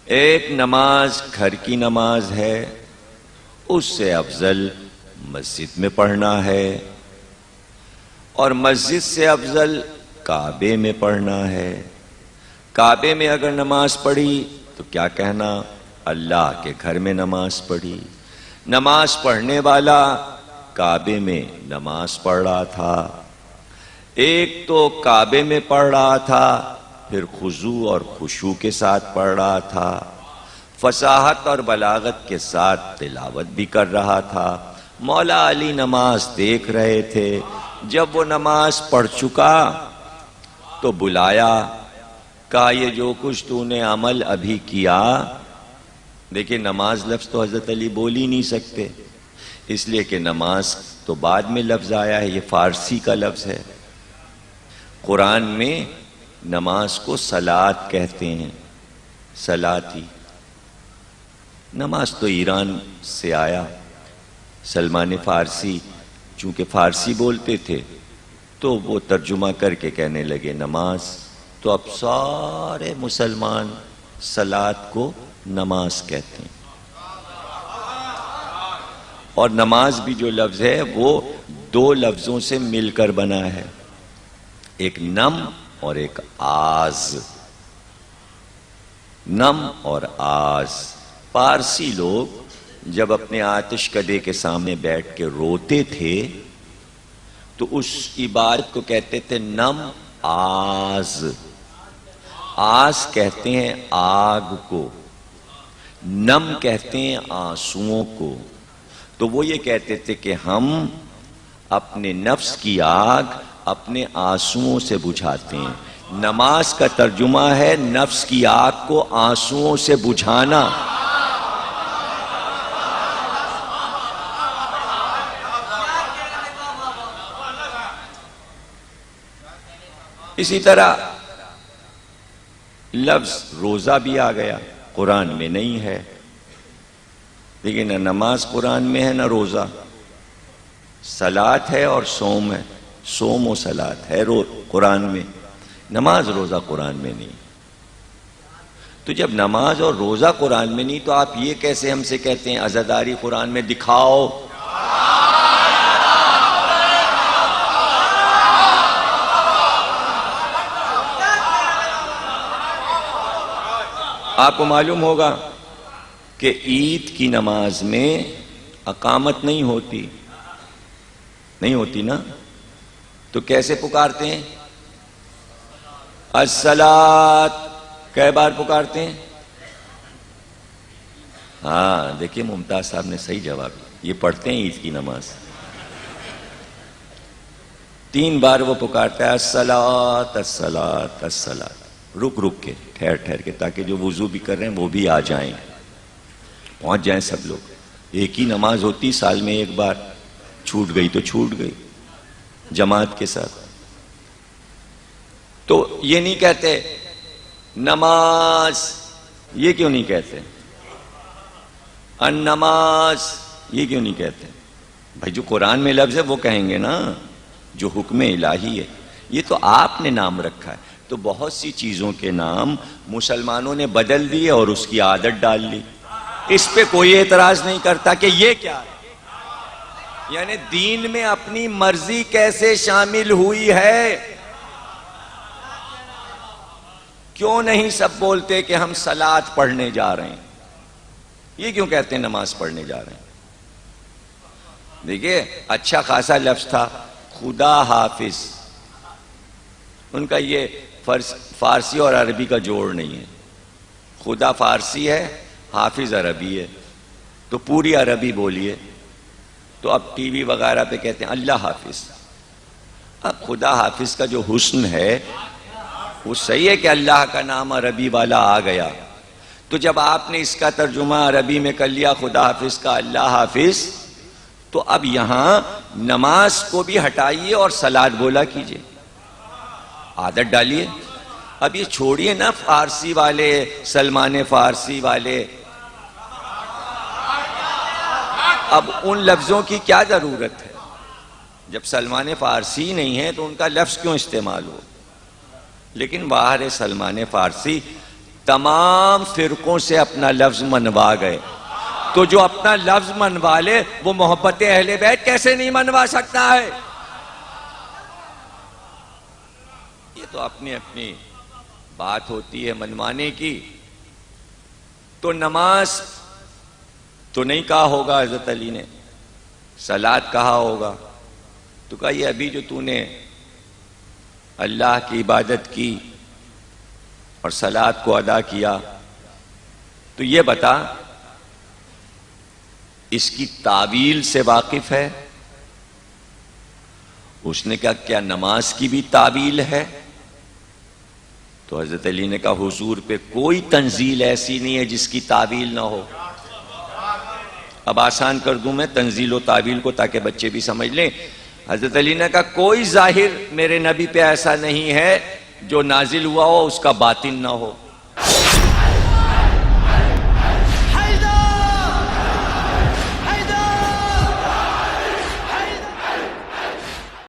ایک نماز گھر کی نماز ہے، اس سے افضل مسجد میں پڑھنا ہے، اور مسجد سے افضل کعبے میں پڑھنا ہے۔ کعبے میں اگر نماز پڑھی تو کیا کہنا؟ اللہ کے گھر میں نماز پڑھی۔ نماز پڑھنے والا کعبے میں نماز پڑھ رہا تھا، ایک تو کعبے میں پڑھ رہا تھا، پھر خضوع اور خشوع کے ساتھ پڑھ رہا تھا، فصاحت اور بلاغت کے ساتھ تلاوت بھی کر رہا تھا۔ مولا علی نماز دیکھ رہے تھے۔ جب وہ نماز پڑھ چکا تو بلایا، کہا یہ جو کچھ تو نے عمل ابھی کیا، دیکھیں نماز لفظ تو حضرت علی بول ہی نہیں سکتے، اس لیے کہ نماز تو بعد میں لفظ آیا ہے، یہ فارسی کا لفظ ہے۔ قرآن میں نماز کو صلاۃ کہتے ہیں، صلاتی۔ نماز تو ایران سے آیا، سلمان فارسی چونکہ فارسی بولتے تھے تو وہ ترجمہ کر کے کہنے لگے نماز، تو اب سارے مسلمان صلاۃ کو نماز کہتے ہیں۔ اور نماز بھی جو لفظ ہے وہ دو لفظوں سے مل کر بنا ہے، ایک نم اور ایک آز۔ نم اور آز، پارسی لوگ جب اپنے آتش کدے کے سامنے بیٹھ کے روتے تھے تو اس عبارت کو کہتے تھے نم آز۔ آز کہتے ہیں آگ کو، نم کہتے ہیں آنسوؤں کو۔ تو وہ یہ کہتے تھے کہ ہم اپنے نفس کی آگ اپنے آنسوؤں سے بجھاتے ہیں۔ نماز کا ترجمہ ہے نفس کی آگ کو آنسوؤں سے بجھانا۔ اسی طرح لفظ روزہ بھی آ گیا، قرآن میں نہیں ہے، لیکن نہ نماز قرآن میں ہے نہ روزہ۔ صلاۃ ہے اور صوم ہے، صوم و صلاۃ ہے قرآن میں، نماز روزہ قرآن میں نہیں۔ تو جب نماز اور روزہ قرآن میں نہیں تو آپ یہ کیسے ہم سے کہتے ہیں عزاداری قرآن میں دکھاؤ؟ آپ کو معلوم ہوگا کہ عید کی نماز میں اقامت نہیں ہوتی نا، تو کیسے پکارتے ہیں؟ الصلاۃ، کئی بار پکارتے ہیں؟ ہاں دیکھیے ممتاز صاحب نے صحیح جواب دیا، یہ پڑھتے ہیں عید کی نماز 3 بار وہ پکارتا ہے الصلاۃ الصلاۃ الصلاۃ، رک رک کے، ٹھہر ٹھہر کے، تاکہ جو وضو بھی کر رہے ہیں وہ بھی آ جائیں، پہنچ جائیں سب لوگ۔ ایک ہی نماز ہوتی سال میں ایک بار، چھوٹ گئی تو چھوٹ گئی جماعت کے ساتھ۔ تو یہ نہیں کہتے نماز، یہ کیوں نہیں کہتے؟ النماز، یہ کیوں نہیں کہتے؟ بھائی جو قرآن میں لفظ ہے وہ کہیں گے نا، جو حکم الہی ہے، یہ تو آپ نے نام رکھا ہے۔ تو بہت سی چیزوں کے نام مسلمانوں نے بدل دیے اور اس کی عادت ڈال لی، اس پہ کوئی اعتراض نہیں کرتا کہ یہ کیا ہے، یعنی دین میں اپنی مرضی کیسے شامل ہوئی ہے۔ کیوں نہیں سب بولتے کہ ہم صلاۃ پڑھنے جا رہے ہیں؟ یہ کیوں کہتے ہیں نماز پڑھنے جا رہے ہیں؟ دیکھیے اچھا خاصا لفظ تھا خدا حافظ، ان کا یہ فارسی اور عربی کا جوڑ نہیں ہے، خدا فارسی ہے، حافظ عربی ہے، تو پوری عربی بولیے۔ تو اب ٹی وی وغیرہ پہ کہتے ہیں اللہ حافظ۔ اب خدا حافظ کا جو حسن ہے وہ صحیح ہے کہ اللہ کا نام عربی والا آ گیا، تو جب آپ نے اس کا ترجمہ عربی میں کر لیا خدا حافظ کا اللہ حافظ، تو اب یہاں نماز کو بھی ہٹائیے اور صلاۃ بولا کیجئے، عادت ڈالیے۔ اب یہ چھوڑیے نا فارسی والے، سلمان فارسی والے، اب ان لفظوں کی کیا ضرورت ہے؟ جب سلمان فارسی نہیں ہے تو ان کا لفظ کیوں استعمال ہو؟ لیکن باہر سلمان فارسی تمام فرقوں سے اپنا لفظ منوا گئے. تو جو اپنا لفظ منوا لے وہ محبت اہل بیت کیسے نہیں منوا سکتا ہے؟ یہ تو اپنی اپنی بات ہوتی ہے منوانے کی. تو نماز تو نہیں کہا ہوگا حضرت علی نے، صلاۃ کہا ہوگا. تو کہا یہ ابھی جو تو نے اللہ کی عبادت کی اور صلاۃ کو ادا کیا، تو یہ بتا اس کی تعویل سے واقف ہے؟ اس نے کہا کیا نماز کی بھی تعویل ہے؟ تو حضرت علی نے کہا حضور پہ کوئی تنزیل ایسی نہیں ہے جس کی تعویل نہ ہو. اب آسان کر دوں میں تنزیل و تعویل کو تاکہ بچے بھی سمجھ لیں. حضرت علی نے کہا کوئی ظاہر میرے نبی پہ ایسا نہیں ہے جو نازل ہوا ہو اس کا باطن نہ ہو.